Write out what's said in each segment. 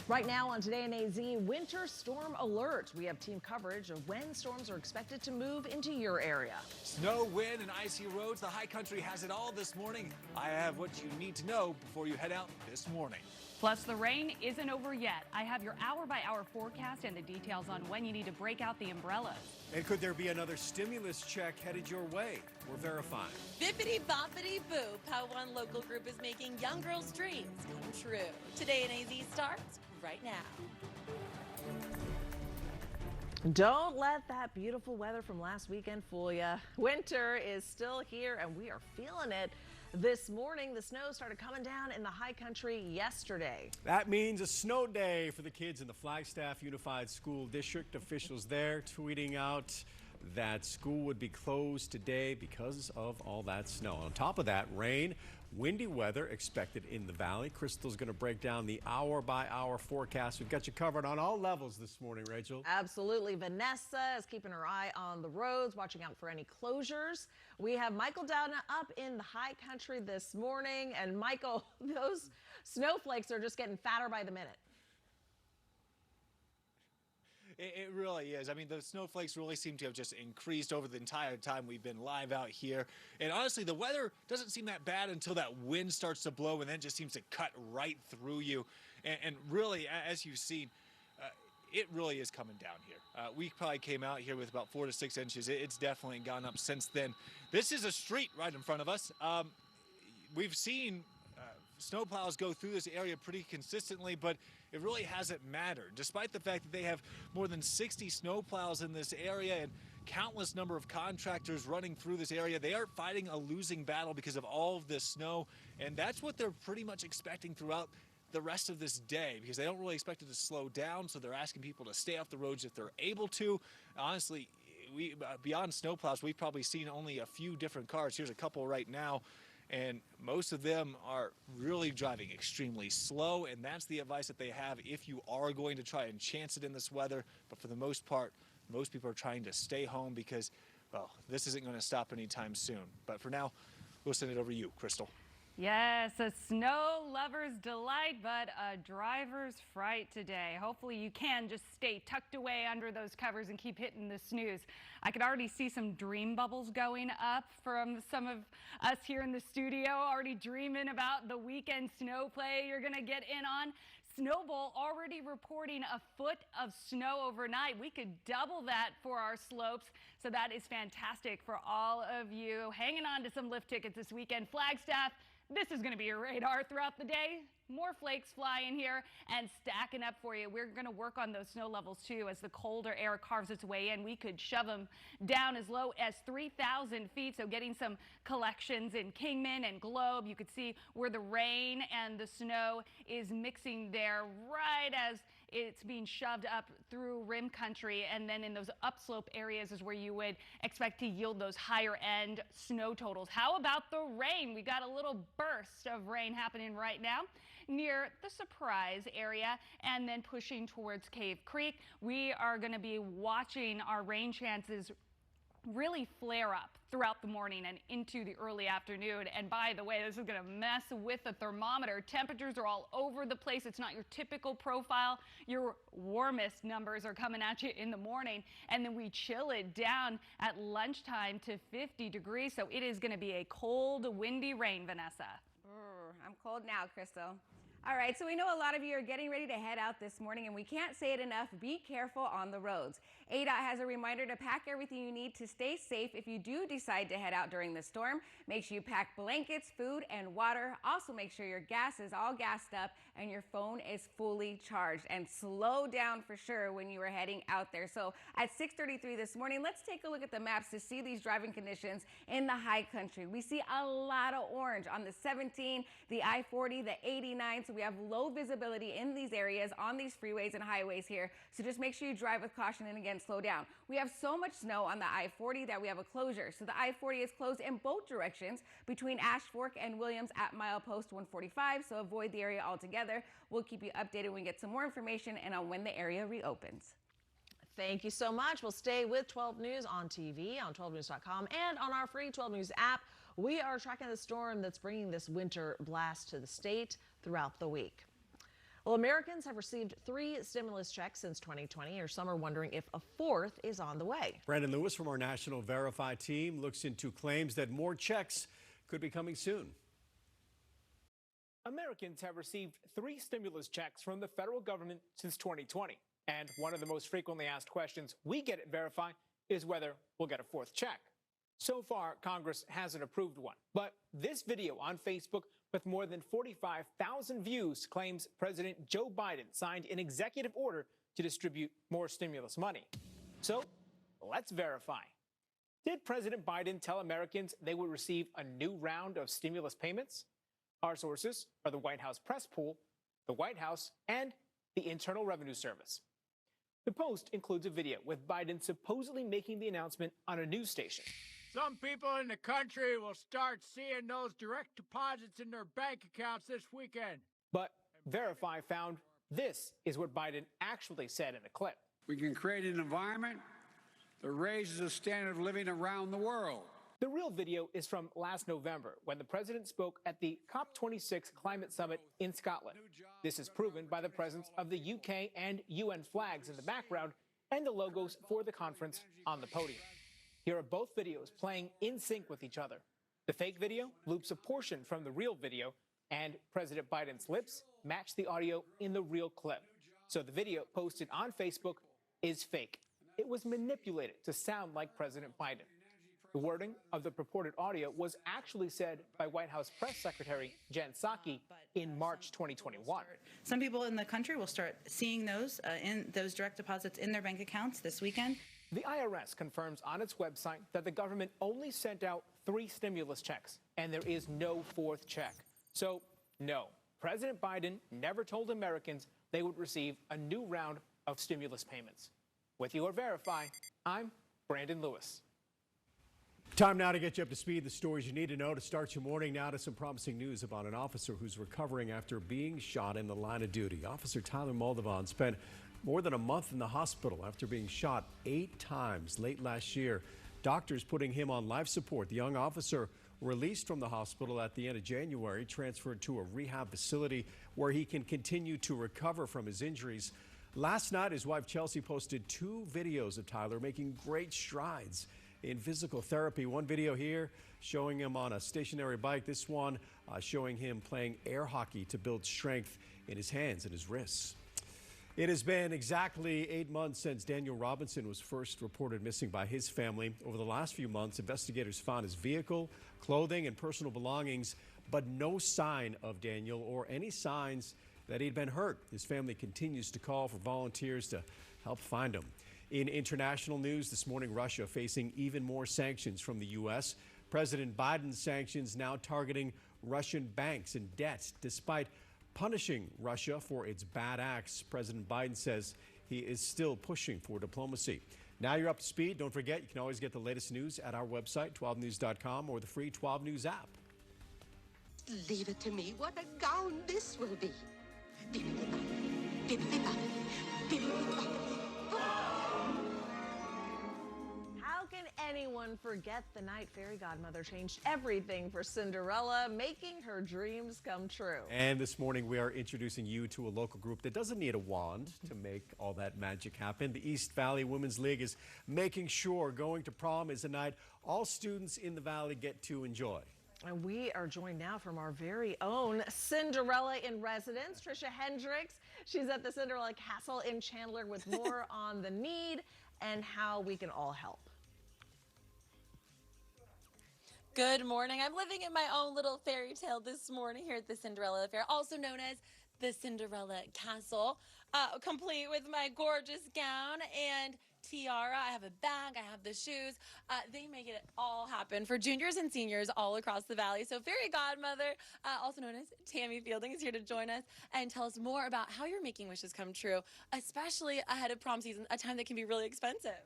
Right now on Today in AZ, winter storm alert. We have team coverage of when storms are expected to move into your area. Snow, wind, and icy roads. The high country has it all this morning. I have what you need to know before you head out this morning. Plus, the rain isn't over yet. I have your hour-by-hour forecast and the details on when you need to break out the umbrellas. And could there be another stimulus check headed your way? We're verifying. Bippity boppity boop, how one local group is making young girls' dreams come true. Today in AZ starts right now. Don't let that beautiful weather from last weekend fool you. Winter is still here and we are feeling it. This morning, the snow started coming down in the high country yesterday. That means a snow day for the kids in the Flagstaff Unified School District. Officials there tweeting out that school would be closed today because of all that snow. On top of that, rain, windy weather expected in the valley. Crystal's going to break down the hour-by-hour forecast. We've got you covered on all levels this morning, Rachel. Absolutely. Vanessa is keeping her eye on the roads, watching out for any closures. We have Michael Downa up in the high country this morning. And Michael, those snowflakes are just getting fatter by the minute. It really is. I mean, the snowflakes really seem to have just increased over the entire time we've been live out here. And honestly, the weather doesn't seem that bad until that wind starts to blow and then just seems to cut right through you. And really, as you've seen, it really is coming down here. We probably came out here with about 4 to 6 inches. It's definitely gone up since then. This is a street right in front of us. We've seen snowplows go through this area pretty consistently, but it really hasn't mattered. Despite the fact that they have more than 60 snowplows in this area and countless number of contractors running through this area, they are fighting a losing battle because of all of this snow, and that's what they're pretty much expecting throughout the rest of this day, because they don't really expect it to slow down, so they're asking people to stay off the roads if they're able to. Honestly, beyond snowplows, we've probably seen only a few different cars. Here's a couple right now. And most of them are really driving extremely slow, and that's the advice that they have if you are going to try and chance it in this weather. But for the most part, most people are trying to stay home because, well, this isn't going to stop anytime soon. But for now, we'll send it over to you, Crystal. Yes, a snow lover's delight, but a driver's fright today. Hopefully you can just stay tucked away under those covers and keep hitting the snooze. I could already see some dream bubbles going up from some of us here in the studio, already dreaming about the weekend snow play you're going to get in on. Snowbowl already reporting a foot of snow overnight. We could double that for our slopes, so that is fantastic for all of you hanging on to some lift tickets this weekend. Flagstaff, this is going to be your radar throughout the day. More flakes flying here and stacking up for you. We're going to work on those snow levels too as the colder air carves its way in. We could shove them down as low as 3,000 feet. So getting some collections in Kingman and Globe. You could see where the rain and the snow is mixing there right as it's being shoved up through rim country. And then in those upslope areas is where you would expect to yield those higher end snow totals. How about the rain? We got a little burst of rain happening right now near the Surprise area and then pushing towards Cave Creek. We are going to be watching our rain chances really flare up throughout the morning and into the early afternoon. And by the way, this is going to mess with the thermometer. Temperatures are all over the place. It's not your typical profile. Your warmest numbers are coming at you in the morning, and then we chill it down at lunchtime to 50 degrees. So it is going to be a cold, windy rain, Vanessa. I'm cold now, Crystal. All right, so we know a lot of you are getting ready to head out this morning, and we can't say it enough, be careful on the roads. ADOT has a reminder to pack everything you need to stay safe if you do decide to head out during the storm. Make sure you pack blankets, food, and water. Also make sure your gas is all gassed up and your phone is fully charged. And slow down for sure when you are heading out there. So at 6:33 this morning, let's take a look at the maps to see these driving conditions in the high country. We see a lot of orange on the 17, the I-40, the 89. So we have low visibility in these areas on these freeways and highways here. So just make sure you drive with caution and again, slow down. We have so much snow on the I-40 that we have a closure. So the I-40 is closed in both directions between Ash Fork and Williams at milepost 145. So avoid the area altogether. We'll keep you updated when we get some more information and on when the area reopens. Thank you so much. We'll stay with 12 News on TV, on 12news.com, and on our free 12 News app. We are tracking the storm that's bringing this winter blast to the state throughout the week. Well, Americans have received 3 stimulus checks since 2020, or some are wondering if a 4th is on the way. Brandon Lewis from our National Verify team looks into claims that more checks could be coming soon. Americans have received 3 stimulus checks from the federal government since 2020. And one of the most frequently asked questions we get at Verify is whether we'll get a 4th check. So far, Congress hasn't approved one. But this video on Facebook with more than 45,000 views claims President Joe Biden signed an executive order to distribute more stimulus money. So let's verify. Did President Biden tell Americans they would receive a new round of stimulus payments? Our sources are the White House press pool, the White House, and the Internal Revenue Service. The Post includes a video with Biden supposedly making the announcement on a news station. Some people in the country will start seeing those direct deposits in their bank accounts this weekend. But Verify found this is what Biden actually said in a clip. We can create an environment that raises the standard of living around the world. The real video is from last November when the president spoke at the COP26 climate summit in Scotland. This is proven by the presence of the UK and UN flags in the background and the logos for the conference on the podium. Here are both videos playing in sync with each other. The fake video loops a portion from the real video, and President Biden's lips match the audio in the real clip. So the video posted on Facebook is fake. It was manipulated to sound like President Biden. The wording of the purported audio was actually said by White House Press Secretary Jen Psaki in March 2021. Some people in the country will start seeing those direct deposits in their bank accounts this weekend. The IRS confirms on its website that the government only sent out 3 stimulus checks, and there is no 4th check. So, no, President Biden never told Americans they would receive a new round of stimulus payments. With your Verify, I'm Brandon Lewis. Time now to get you up to speed. The stories you need to know to start your morning. Now to some promising news about an officer who's recovering after being shot in the line of duty. Officer Tyler Moldovan spent more than a month in the hospital after being shot 8 times late last year. Doctors putting him on life support. The young officer released from the hospital at the end of January, transferred to a rehab facility where he can continue to recover from his injuries. Last night, his wife Chelsea posted 2 videos of Tyler making great strides in physical therapy. One video here showing him on a stationary bike. This one showing him playing air hockey to build strength in his hands and his wrists. It has been exactly 8 months since Daniel Robinson was first reported missing by his family. Over the last few months, investigators found his vehicle, clothing, and personal belongings, but no sign of Daniel or any signs that he'd been hurt. His family continues to call for volunteers to help find him. In international news this morning, Russia facing even more sanctions from the U.S. President Biden's sanctions now targeting Russian banks and debt. Despite punishing Russia for its bad acts, President Biden says he is still pushing for diplomacy. Now you're up to speed. Don't forget, you can always get the latest news at our website, 12news.com, or the free 12 News app. Leave it to me. What a gown this will be. Bibbidi-bobbidi, bibbidi-bobbidi, bibbidi-bobbidi. How can anyone forget the night fairy godmother changed everything for Cinderella, making her dreams come true? And this morning we are introducing you to a local group that doesn't need a wand to make all that magic happen. The East Valley Women's League is making sure going to prom is a night all students in the valley get to enjoy. And we are joined now from our very own Cinderella in residence, Trisha Hendricks. She's at the Cinderella Castle in Chandler with more on the need and how we can all help. Good morning. I'm living in my own little fairy tale this morning here at the Cinderella Fair, also known as the Cinderella Castle, complete with my gorgeous gown and tiara. I have a bag, I have the shoes. They make it all happen for juniors and seniors all across the valley. So fairy godmother, also known as Tammy Fielding, is here to join us and tell us more about how you're making wishes come true, especially ahead of prom season, a time that can be really expensive.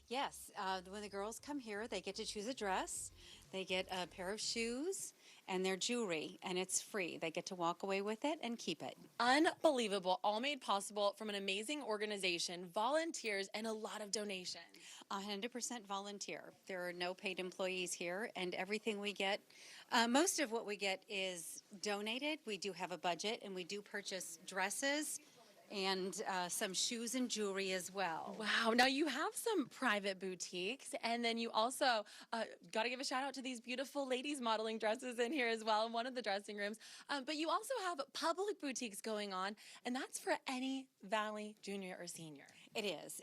Yes, when the girls come here, they get to choose a dress, they get a pair of shoes, and their jewelry, and it's free. They get to walk away with it and keep it. Unbelievable. All made possible from an amazing organization, volunteers, and a lot of donations. 100% volunteer. There are no paid employees here, and everything we get, most of what we get is donated. We do have a budget, and we do purchase dresses and some shoes and jewelry as well. Wow. Now you have some private boutiques, and then you also got to give a shout out to these beautiful ladies modeling dresses in here as well in one of the dressing rooms. But you also have public boutiques going on, and that's for any Valley junior or senior. It is.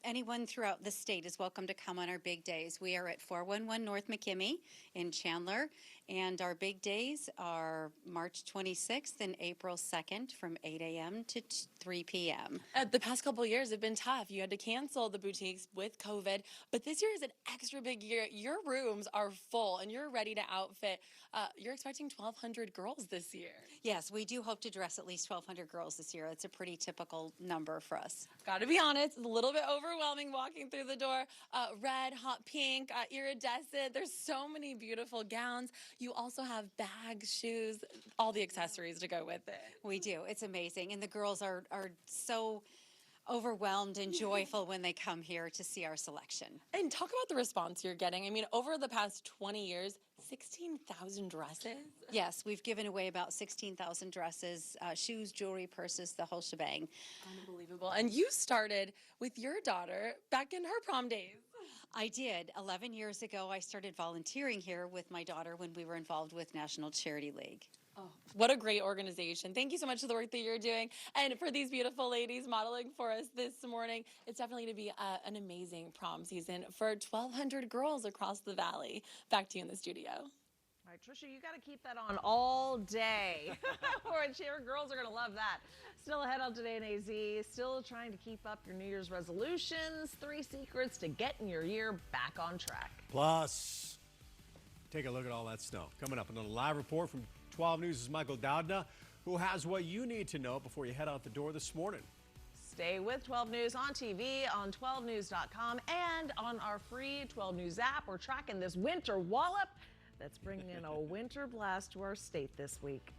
Anyone throughout the state is welcome to come on our big days. We are at 411 North McKimmey in Chandler, and our big days are March 26th and April 2nd from 8 a.m. to 3 p.m. The past couple of years have been tough. You had to cancel the boutiques with COVID, but this year is an extra big year. Your rooms are full, and you're ready to outfit. You're expecting 1,200 girls this year. Yes, we do hope to dress at least 1,200 girls this year. It's a pretty typical number for us. Got to be honest, it's a little bit overwhelming walking through the door. Red, hot pink, iridescent. There's so many beautiful gowns. You also have bags, shoes, all the accessories to go with it. We do. It's amazing. And the girls are so overwhelmed and joyful when they come here to see our selection. And talk about the response you're getting. I mean, over the past 20 years, 16,000 dresses? Yes, we've given away about 16,000 dresses, shoes, jewelry, purses, the whole shebang. Unbelievable. And you started with your daughter back in her prom days. I did. 11 years ago, I started volunteering here with my daughter when we were involved with National Charity League. Oh, what a great organization. Thank you so much for the work that you're doing. And for these beautiful ladies modeling for us this morning, it's definitely going to be an amazing prom season for 1,200 girls across the valley. Back to you in the studio. All right, Trisha, you got to keep that on all day. Our girls are going to love that. Still ahead on Today in AZ, still trying to keep up your New Year's resolutions, 3 secrets to getting your year back on track. Plus, take a look at all that snow. Coming up, another live report from 12 News' Michael Doudna, who has what you need to know before you head out the door this morning. Stay with 12 News on TV, on 12news.com, and on our free 12 News app. We're tracking this winter wallop that's bringing in a winter blast to our state this week.